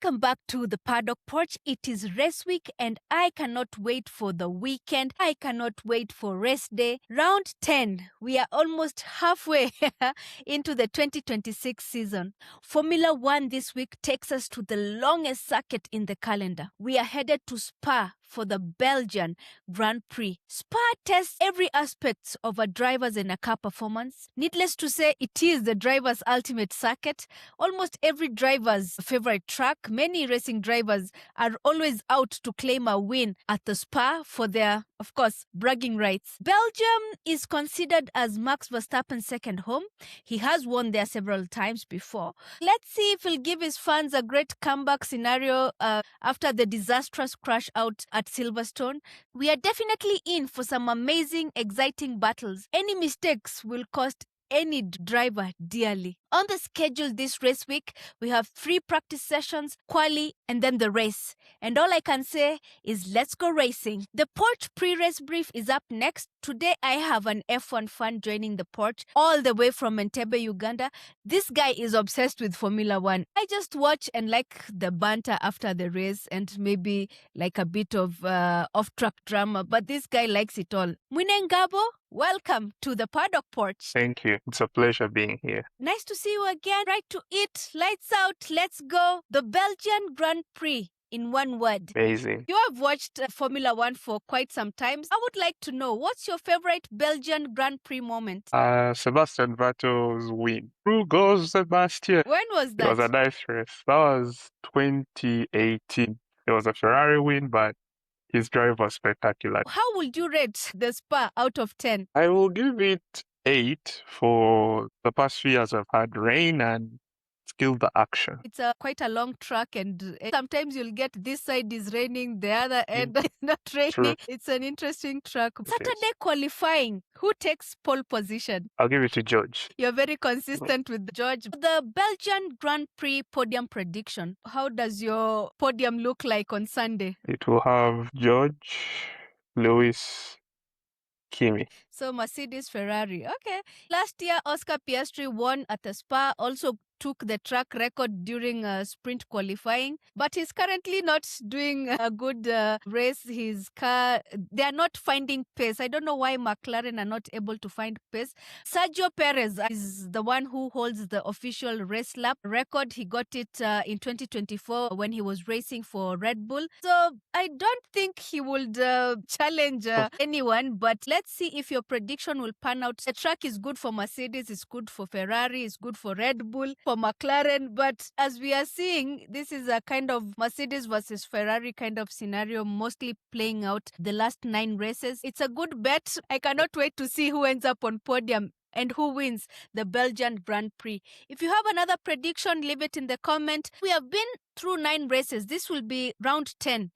Welcome back to the Paddock Porch. It is race week and I cannot wait for the weekend. I cannot wait for race day. Round 10. We are almost halfway into the 2026 season. Formula One this week takes us to the longest circuit in the calendar. We are headed to Spa for the Belgian Grand Prix. Spa tests every aspect of a driver's and a car performance. Needless to say, it is the driver's ultimate circuit. Almost every driver's favorite track. Many racing drivers are always out to claim a win at the Spa for their, of course, bragging rights. Belgium is considered as Max Verstappen's second home. He has won there several times before. Let's see if he'll give his fans a great comeback scenario after the disastrous crash out at Silverstone. We are definitely in for some amazing, exciting battles. Any mistakes will cost any driver dearly. On the schedule this race week, we have 3 practice sessions, quali, and then the race. And all I can say is let's go racing. The Porch pre-race brief is up next. Today I have an F1 fan joining the Porch all the way from Entebbe, Uganda. This guy is obsessed with Formula One. I just watch and like the banter after the race and maybe like a bit of off-track drama, but this guy likes it all. Mwine Ngabo, welcome to the Paddock Porch. Thank you. It's a pleasure being here. Nice to see you again. Right to it. Lights out. Let's go. The Belgian Grand Prix. In one word. Amazing. You have watched Formula One for quite some time. I would like to know, what's your favorite Belgian Grand Prix moment? Sebastian Vettel's win. Through goes Sebastian. When was that? It was a nice race. That was 2018. It was a Ferrari win, but his drive was spectacular. How would you rate the Spa out of 10? I will give it 8 for the past few years I've had rain and skill the action. It's quite a long track and sometimes you'll get this side is raining, the other end is not raining. True. It's an interesting track. Saturday qualifying, who takes pole position? I'll give it to George. You're very consistent with George. The Belgian Grand Prix podium prediction. How does your podium look like on Sunday? It will have George, Lewis, Kimi. So Mercedes, Ferrari. Okay. Last year, Oscar Piastri won at the Spa, also took the track record during sprint qualifying, but he's currently not doing a good race. His car, they are not finding pace. I don't know why McLaren are not able to find pace. Sergio Perez is the one who holds the official race lap record. He got it in 2024 when he was racing for Red Bull. So I don't think he would challenge anyone, but let's see if your prediction will pan out. The track is good for Mercedes, it's good for Ferrari, it's good for Red Bull, for McLaren, but as we are seeing, this is a kind of Mercedes versus Ferrari kind of scenario, mostly playing out the last 9 races. It's a good bet. I cannot wait to see who ends up on podium and who wins the Belgian Grand Prix. If you have another prediction, leave it in the comment. We have been through 9 races. This will be round 10.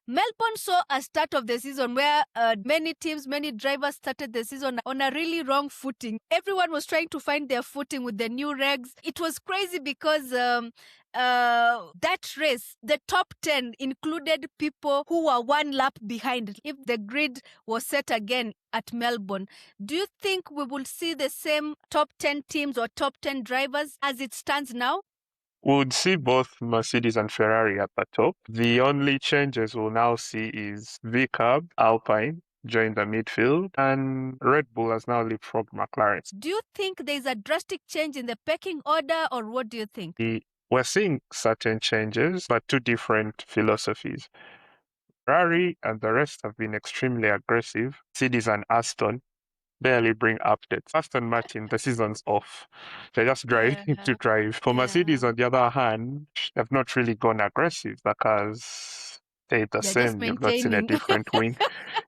Melbourne saw a start of the season where many teams, many drivers started the season on a really wrong footing. Everyone was trying to find their footing with the new regs. It was crazy because that race, the top 10 included people who were 1 lap behind. If the grid was set again at Melbourne, do you think we will see the same top 10 teams or top 10 drivers as it stands now? We would see both Mercedes and Ferrari at the top. The only changes we'll now see is VCAB, Alpine, join the midfield, and Red Bull has now leapfrogged McLaren. Do you think there's a drastic change in the pecking order, or what do you think? We're seeing certain changes, but 2 different philosophies. Ferrari and the rest have been extremely aggressive. Mercedes and Aston barely bring updates. Aston Martin, the season's off. They're just driving to drive. For Mercedes, on the other hand, they've not really gone aggressive. The cars stayed the same. You've not seen a different wing.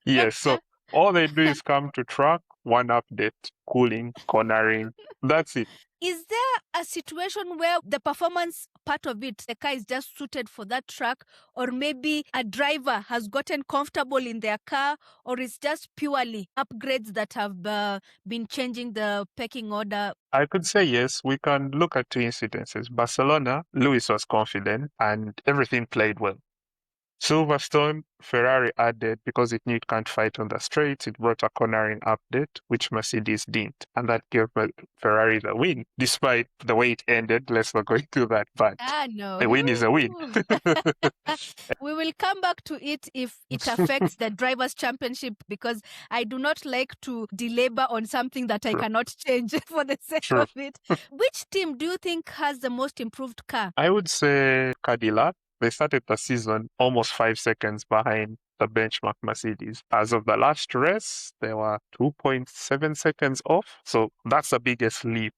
Yes, so all they do is come to track, 1 update, cooling, cornering. That's it. Is there a situation where the performance part of it, the car is just suited for that track, or maybe a driver has gotten comfortable in their car, or it's just purely upgrades that have been changing the pecking order? I could say yes. We can look at 2 incidences. Barcelona, Lewis was confident and everything played well. Silverstone, Ferrari added because it knew it can't fight on the straights, it brought a cornering update, which Mercedes didn't. And that gave Ferrari the win, despite the way it ended. Let's not go into that, but No. a win is a win. We will come back to it if it affects the Drivers' Championship, because I do not like to delabor on something that I cannot change for the sake of it. Which team do you think has the most improved car? I would say Cadillac. They started the season almost 5 seconds behind the benchmark Mercedes. As of the last race, they were 2.7 seconds off. So that's the biggest leap,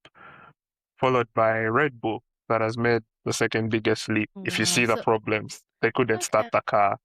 followed by Red Bull, that has made the second biggest leap. If you see the problems, they couldn't start the car.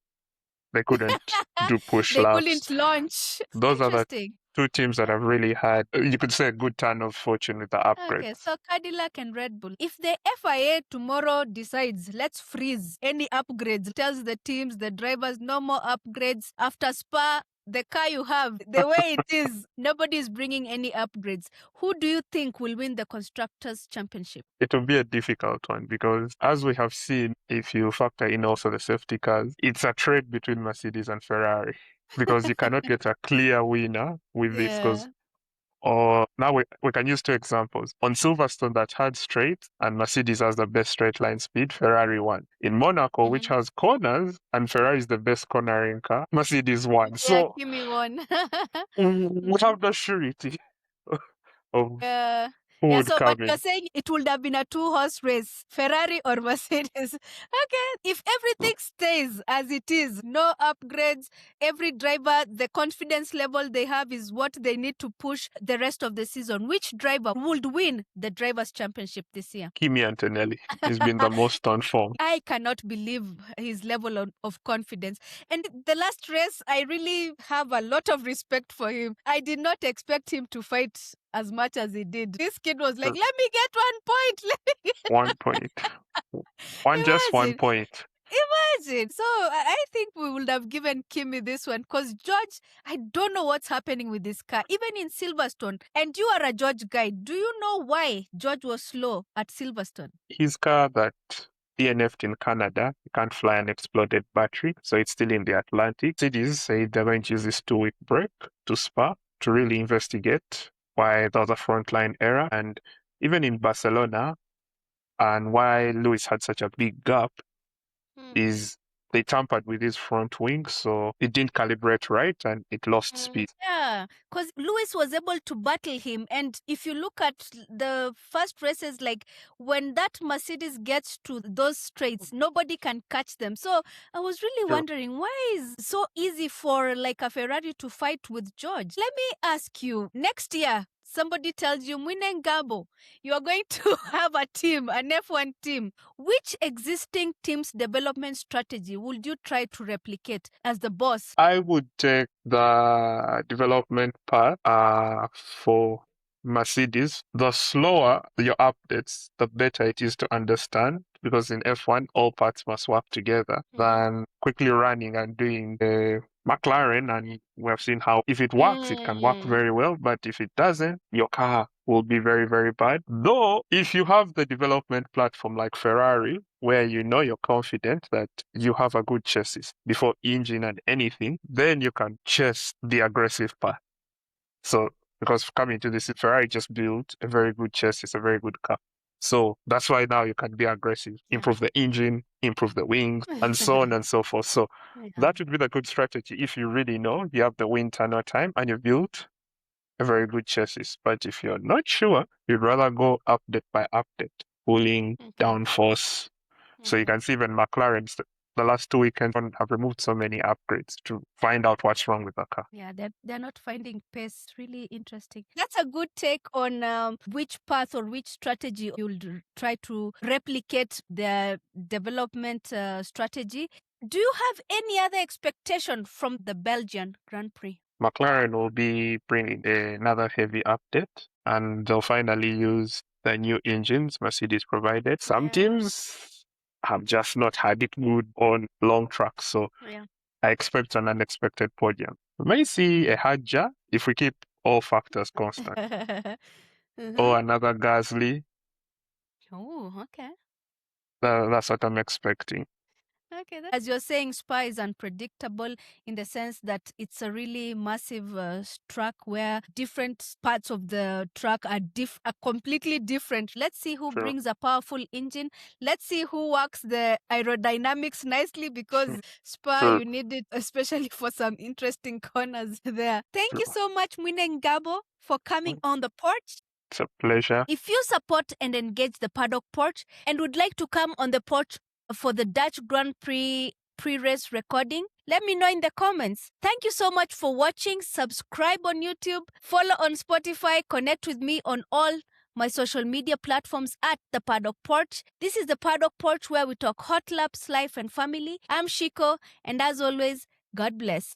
They couldn't do push They laps. couldn't launch. Those are the two teams that have really had, you could say, a good turn of fortune with the upgrades. Okay, so Cadillac and Red Bull. If the FIA tomorrow decides, let's freeze any upgrades, tells the teams, the drivers, no more upgrades after Spa, the car you have, the way it is, nobody is bringing any upgrades. Who do you think will win the Constructors' Championship? It will be a difficult one because, as we have seen, if you factor in also the safety cars, it's a trade between Mercedes and Ferrari because you cannot get a clear winner with this. Because, or now we can use two examples. On Silverstone, that had straight, and Mercedes has the best straight line speed, Ferrari won. In Monaco, which has corners, and Ferrari is the best cornering car, Mercedes won. So Kimi won. we have the surety of who would so come but in. you're saying it would have been a 2-horse race, Ferrari or Mercedes. Okay, if everything stays as it is, no upgrades, every driver, the confidence level they have is what they need to push the rest of the season, which driver would win the Drivers' Championship this year? Kimi Antonelli. He's been the most on form. I cannot believe his level of confidence. And the last race, I really have a lot of respect for him. I did not expect him to fight as much as he did. This kid was like, let me get 1 point. Let me get 1 point. Just 1 point. Imagine. So I think we would have given Kimi this one because George, I don't know what's happening with this car. Even in Silverstone, and you are a George guy, do you know why George was slow at Silverstone? His car that DNF'd in Canada, you can't fly an exploded battery, so it's still in the Atlantic. Cities say they're going to use this 2-week break to Spa to really investigate why there was a frontline error. And even in Barcelona, and why Lewis had such a big gap, is they tampered with his front wing, so it didn't calibrate right and it lost speed. Yeah, because Lewis was able to battle him. And if you look at the first races, like when that Mercedes gets to those straights, nobody can catch them. So I was really wondering, why is it so easy for like a Ferrari to fight with George? Let me ask you, next year, somebody tells you, Mwine Ngabo, you are going to have a team, an F1 team. Which existing team's development strategy would you try to replicate as the boss? I would take the development path for Mercedes. The slower your updates, the better it is to understand, because in F1, all parts must work together, than quickly running and doing the McLaren. And we have seen how if it works, it can work very well. But if it doesn't, your car will be very, very bad. Though, if you have the development platform like Ferrari, where you know you're confident that you have a good chassis before engine and anything, then you can chase the aggressive path. So, because coming to this, Ferrari just built a very good chassis, a very good car. So that's why now you can be aggressive, improve the engine, improve the wings, and so on and so forth. So that would be the good strategy if you really know you have the wind tunnel time and you built a very good chassis. But if you're not sure, you'd rather go update by update, cooling, downforce. So you can see even McLaren's the last 2 weekends have removed so many upgrades to find out what's wrong with the car. Yeah, they're not finding pace. Really interesting. That's a good take on which path or which strategy you'll try to replicate the development strategy. Do you have any other expectation from the Belgian Grand Prix? McLaren will be bringing another heavy update, and they'll finally use the new engines Mercedes provided. Some teams have just not had it good on long tracks, so I expect an unexpected podium. We may see a Hadja if we keep all factors constant. Or another Gasly. Oh, okay. That's what I'm expecting. Okay. As you're saying, Spa is unpredictable in the sense that it's a really massive track where different parts of the track are completely different. Let's see who True. brings a powerful engine. Let's see who works the aerodynamics nicely, because Spa, True. you need it, especially for some interesting corners there. Thank you so much, Mwine Ngabo, for coming on the porch. It's a pleasure. If you support and engage the paddock porch and would like to come on the porch for the Dutch Grand Prix pre-race recording, let me know in the comments. Thank you so much for watching. Subscribe on YouTube, follow on Spotify, connect with me on all my social media platforms at the Paddock Porch. This is the Paddock Porch, where we talk hot laps, life, and family. I'm Shiko, and as always, God bless.